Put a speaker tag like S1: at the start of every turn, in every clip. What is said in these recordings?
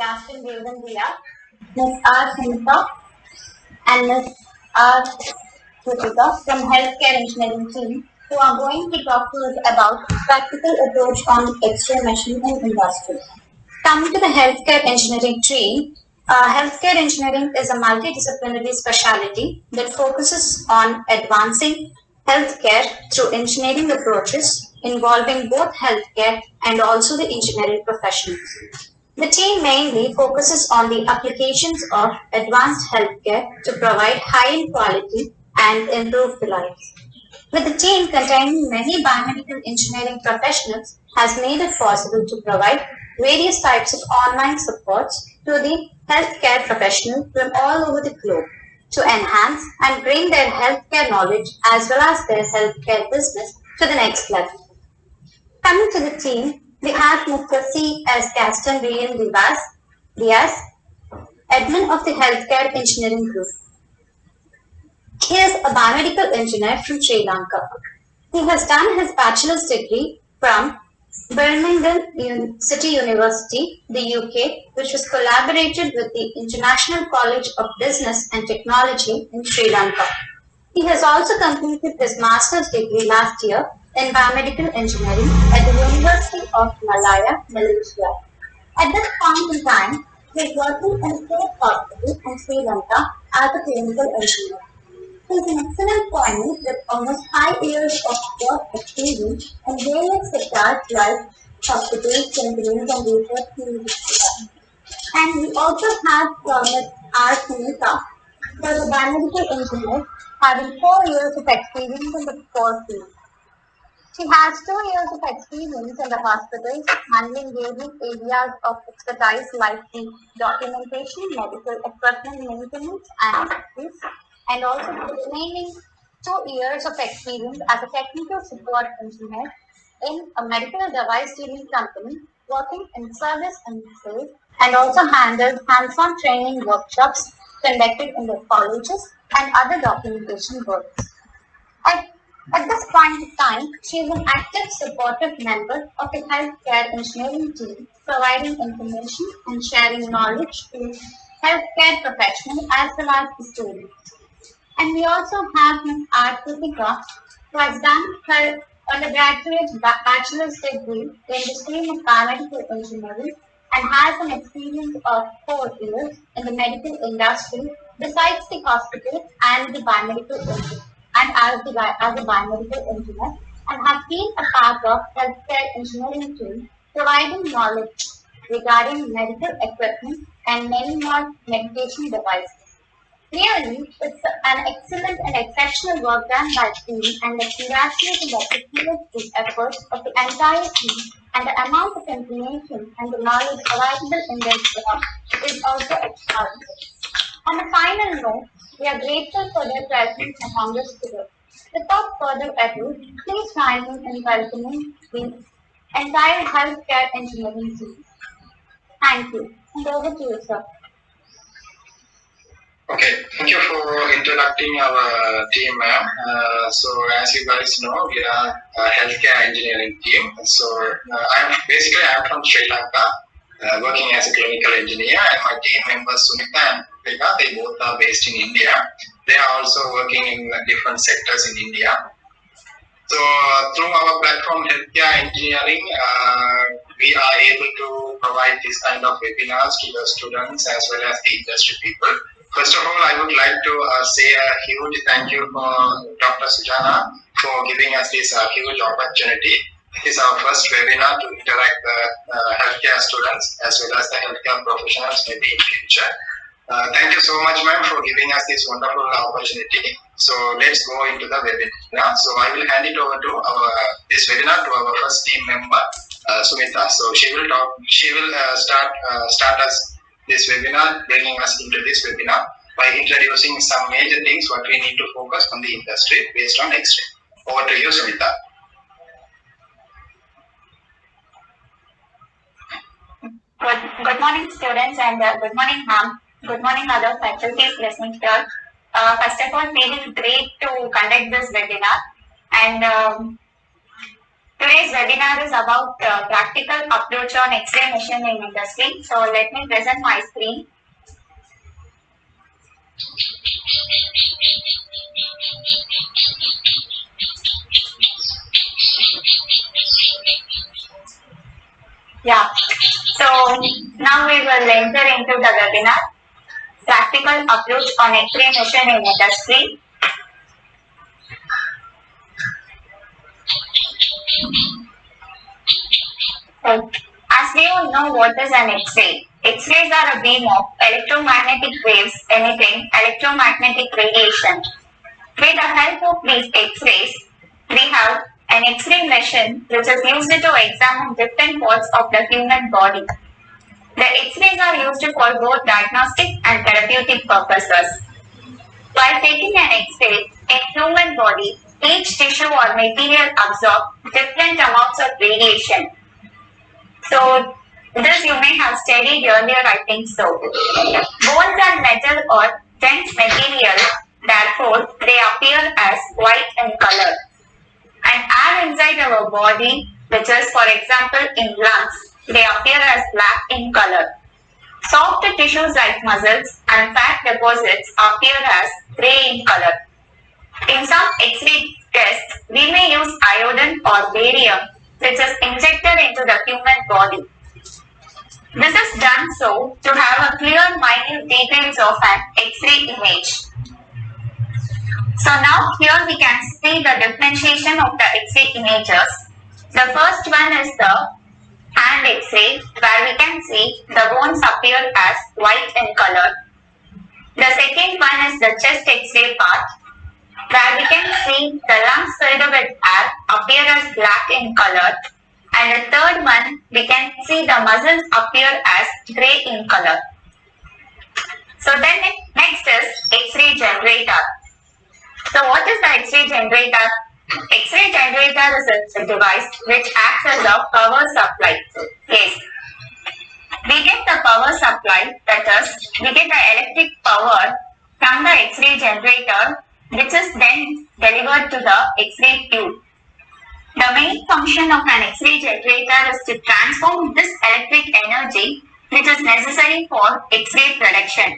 S1: Gaston Devandria, Ms. R. Sunita, and Ms. R. Kritika from Healthcare Engineering team, who are going to talk to us about practical approach on X-ray machine in industry. Coming to the healthcare engineering tree, healthcare engineering is a multidisciplinary specialty that focuses on advancing healthcare through engineering approaches involving both healthcare and also the engineering professionals. The team mainly focuses on the applications of advanced healthcare to provide high quality and improve the lives. With the team containing many biomedical engineering professionals has made it possible to provide various types of online supports to the healthcare professionals from all over the globe to enhance and bring their healthcare knowledge as well as their healthcare business to the next level. Coming to the team, we have Mr. C.S. Gaston Diaz, admin of the Healthcare Engineering Group. He is a biomedical engineer from Sri Lanka. He has done his bachelor's degree from Birmingham City University, the UK, which was collaborated with the International College of Business and Technology in Sri Lanka. He has also completed his master's degree last year in biomedical engineering at the University of Malaya, Malaysia. At this point in time, he is working in a state hospital in Sri Lanka as a clinical engineer. He is an excellent point with almost 5 years of work experience in various sectors like hospitals, companies, and research fields. And we also have Ms. R. Sunita, who is a biomedical engineer having 4 years of experience in the core field. She has 2 years of experience in the hospitals, handling various areas of expertise like the documentation, medical equipment maintenance, and accessories, and also the remaining 2 years of experience as a technical support engineer in a medical device dealing company, working in service and sales, and also handled hands-on training workshops conducted in the colleges and other documentation works. At, at this point in time, she is an active supportive member of the healthcare engineering team, providing information and sharing knowledge to healthcare professionals as well as the students. And we also have Ms. R. Kritika, who has done her undergraduate bachelor's degree in the stream of biomedical engineering and has an experience of 4 years in the medical industry besides the hospital and the biomedical engineer and as a biomedical engineer and has been a part of healthcare engineering team providing knowledge regarding medical equipment and many more medication devices. Really, it's an excellent and exceptional work done by the team, and the congratulations and appreciate the efforts of the entire team, and the amount of information and the knowledge available in this job is also extraordinary. On a final note, we are grateful for their presence among us today. Without further ado, please join me in welcoming the entire healthcare engineering team. Thank you, and over to you, sir.
S2: Okay, thank you for introducing our team, ma'am. So as you guys know, we are a healthcare engineering team. So I'm from Sri Lanka, working as a clinical engineer, and my team members Sunita and Priya, they both are based in India. They are also working in different sectors in India. So through our platform Healthcare Engineering, we are able to provide this kind of webinars to the students as well as the industry people. First of all, I would like to say a huge thank you for Dr. Sujana for giving us this huge opportunity. This is our first webinar to interact with healthcare students as well as the healthcare professionals maybe in future. Thank you so much, ma'am, for giving us this wonderful opportunity. So let's go into the webinar. So I will hand it over to this webinar to our first team member, Sumita. So she will talk. She will start us this webinar, bringing us into this webinar by introducing some major things what we need to focus on the industry based on X-ray. Over to you, Sumita.
S1: Good morning, students, and good morning, ma'am. Good morning, other faculties listening here. First of all, it is great to conduct this webinar and to Today's webinar is about practical approach on X-ray machining industry. So let me present my screen. Yeah. So now we will enter into the webinar. Practical approach on X-ray machining industry. So, as we all know what is an X-ray. X-rays are a beam of electromagnetic waves emitting electromagnetic radiation. With the help of these X-rays, we have an X-ray machine which is used to examine different parts of the human body. The X-rays are used for both diagnostic and therapeutic purposes. While taking an X-ray in human body, each tissue or material absorbs different amounts of radiation. So, this you may have studied earlier, I think so. Bones are metal or dense material, therefore they appear as white in color. And air inside our body, which is for example in lungs, they appear as black in color. Soft tissues like muscles and fat deposits appear as grey in color. In some X-ray tests, we may use iodine or barium, which is injected into the human body. This is done so to have a clear minute details of an X-ray image. So now here we can see the differentiation of the X-ray images. The first one is the hand X-ray, where we can see the bones appear as white in color. The second one is the chest X-ray part, where we can see the lungs filled with air appear as black in color. And the third one, we can see the muscles appear as grey in color. So then next is X-ray generator. So what is the X-ray generator? X-ray generator is a device which acts as a power supply. Yes. We get the power supply, that is, we get the electric power from the X-ray generator, which is then delivered to the X-ray tube. The main function of an X-ray generator is to transform this electric energy which is necessary for X-ray production.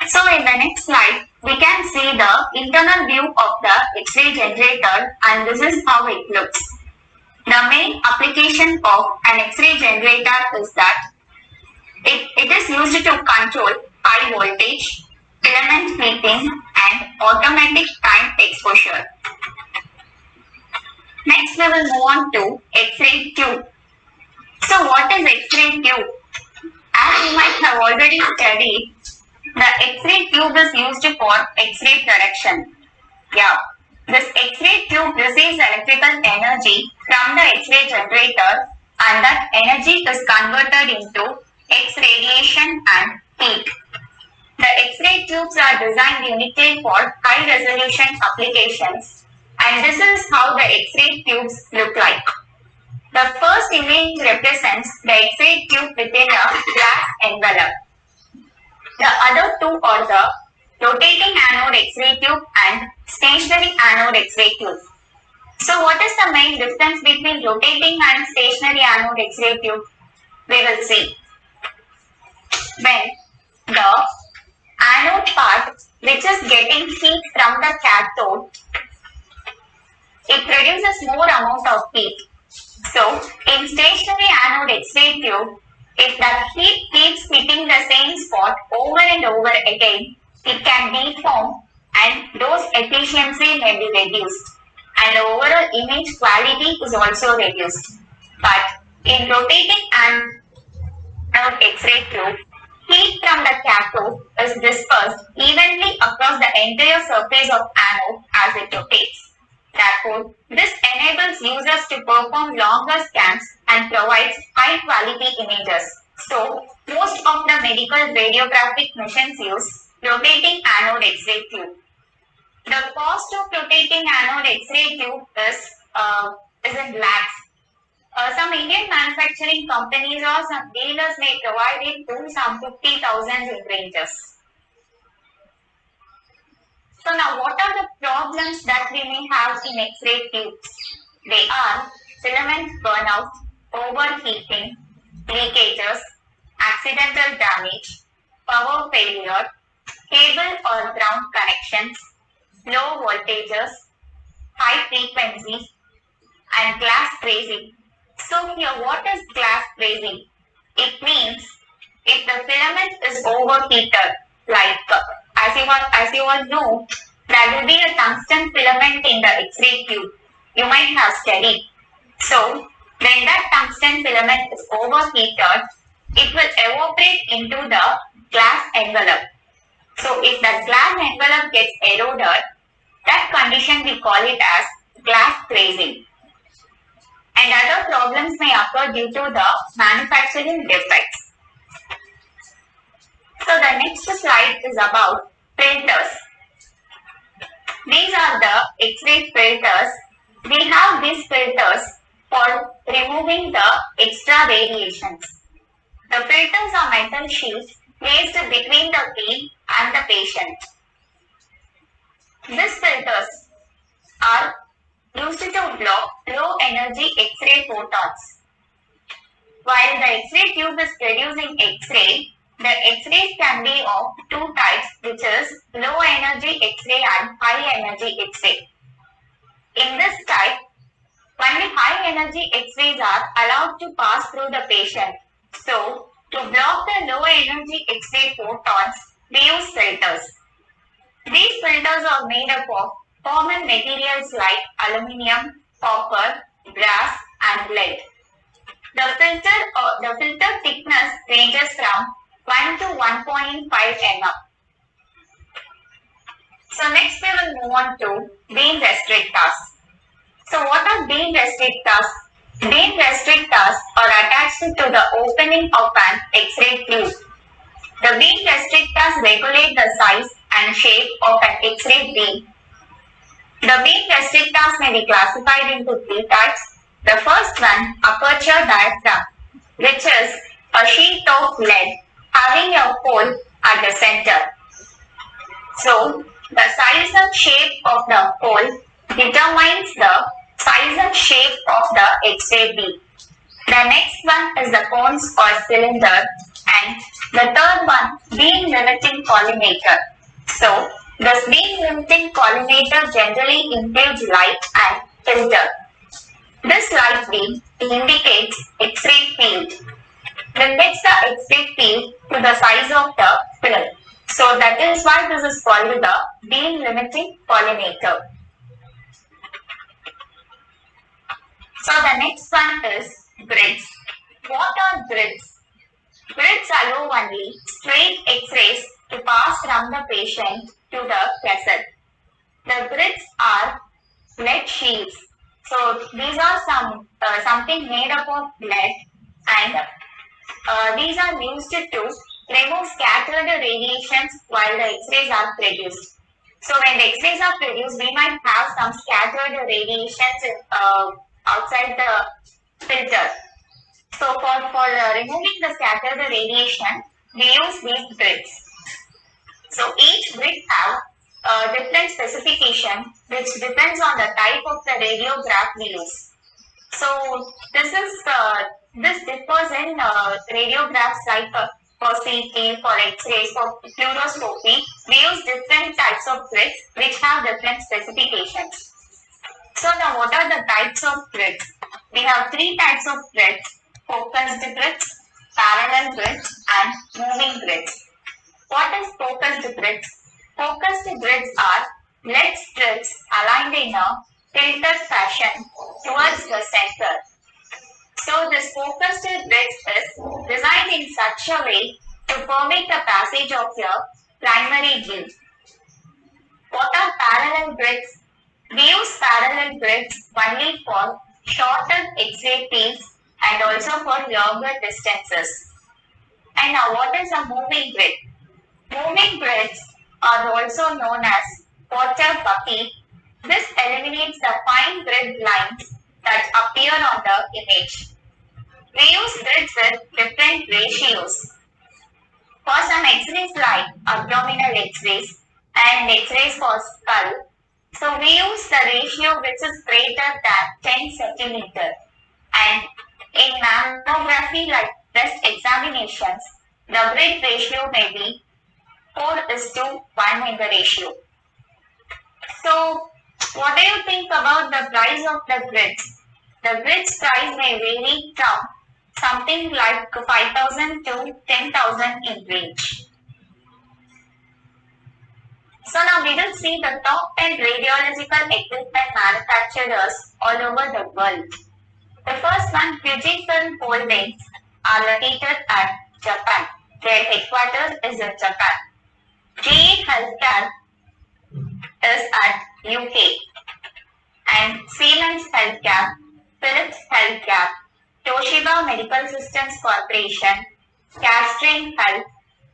S1: So in the next slide, we can see the internal view of the X-ray generator, and this is how it looks. The main application of an X-ray generator is that it is used to control high voltage, filament heating and automatic time exposure. Next we will move on to X-ray tube. So what is X-ray tube? As you might have already studied, the X-ray tube is used for X-ray production. Yeah, this X-ray tube receives electrical energy from the X-ray generator, and that energy is converted into X radiation and heat. The X-ray tubes are designed uniquely for high resolution applications, and this is how the X-ray tubes look like. The first image represents the X-ray tube within a glass envelope. The other two are the rotating anode X-ray tube and stationary anode X-ray tube. So what is the main difference between rotating and stationary anode X-ray tube? We will see. When the anode part, which is getting heat from the cathode, it produces more amount of heat. So in stationary anode X-ray tube, if the heat keeps hitting the same spot over and over again, it can deform and dose efficiency may be reduced, and the overall image quality is also reduced. But in rotating anode X-ray tube, heat from the cathode is dispersed evenly across the entire surface of anode as it rotates. Therefore, this enables users to perform longer scans and provides high quality images. So, most of the medical radiographic machines use rotating anode X-ray tube. The cost of rotating anode X-ray tube is in lakhs. Some Indian manufacturing companies or some dealers may provide it to some 50,000 in ranges. So now what are the problems that we may have in X-ray tubes? They are filament burnout, overheating, leakages, accidental damage, power failure, cable or ground connections, low voltages, high frequencies, and glass crazing. So here, what is glass crazing? It means if the filament is overheated, like as you all know, there will be a tungsten filament in the X-ray tube. You might have studied. So when that tungsten filament is overheated, it will evaporate into the glass envelope. So if the glass envelope gets eroded, that condition we call it as glass crazing. And other problems may occur due to the manufacturing defects. So the next slide is about filters. These are the X-ray filters. We have these filters for removing the extra radiations. The filters are metal sheets placed between the beam and the patient. These filters are used to block low energy X-ray photons. While the X-ray tube is producing X-ray, the X-rays can be of two types, which is low energy X-ray and high energy X-ray. In this type, only high energy X-rays are allowed to pass through the patient. So, to block the low energy X-ray photons, we use filters. These filters are made up of common materials like aluminium, copper, brass, and lead. The filter thickness ranges from 1 to 1.5 mm. So next we will move on to beam restrictors. So what are beam restrictors? Beam restrictors are attached to the opening of an X-ray tube. The beam restrictors regulate the size and shape of an X-ray beam. The beam restrictors may be classified into three types. The first one, aperture diaphragm, which is a sheet of lead having a hole at the center. So, the size and shape of the hole determines the size and shape of the X-ray beam. The next one is the cones or cylinder, and the third one, beam limiting collimator. So, this beam limiting collimator generally includes light and filter. This light beam indicates X-ray field. Limits the X-ray field to the size of the film. So that is why this is called the beam limiting collimator. So the next one is grids. What are grids? Grids allow only straight X-rays to pass from the patient to the cassette. The grids are lead shields. So these are something made up of lead, and these are used to remove scattered radiations while the X-rays are produced. So when the X-rays are produced, we might have some scattered radiations outside the filter. So for removing the scattered radiation, we use these grids. So each grid have different specification which depends on the type of the radiograph we use. So this differs in radiographs like for CT, for X-rays, for fluoroscopy. We use different types of grids which have different specifications. So now what are the types of grids? We have three types of grids: focused grids, parallel grids, and moving grids. What is focused grids? Focused grids are lead strips aligned in a tilted fashion towards the center. So this focused grid is designed in such a way to permit the passage of your primary beam. What are parallel grids? We use parallel grids only for shorter X-ray fields and also for longer distances. And now what is a moving grid? Moving grids are also known as quarter bucket. This eliminates the fine grid lines that appear on the image. We use grids with different ratios. For some X-rays like abdominal X-rays and X-rays for skull, So we use the ratio which is greater than 10 centimeter, and in mammography like breast examinations, the grid ratio may be 4:1 in the ratio. So what do you think about the price of the grids? The grids price may vary from something like 5,000 to 10,000 in range. So now we will see the top 10 radiological equipment manufacturers all over the world. The first one, Fujifilm Holdings, are located at Japan. Their headquarters is in Japan. GE Healthcare is at UK. And Siemens Healthcare, Philips Healthcare, Toshiba Medical Systems Corporation, Carestream Health,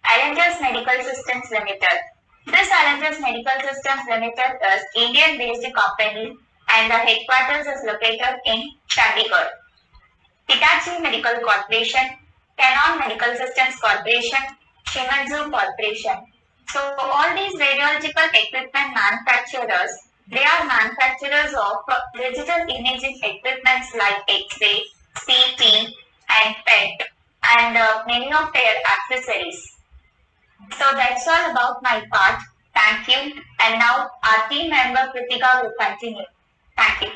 S1: Allianz Medical Systems Limited. This Allianz Medical Systems Limited is Indian-based company and the headquarters is located in Chandigarh. Hitachi Medical Corporation, Canon Medical Systems Corporation, Shimadzu Corporation. So all these radiological equipment manufacturers, they are manufacturers of digital imaging equipments like X-ray, CT and PET and many of their accessories. So that's all about my part. Thank you. And now our team member Kritika will continue. Thank you.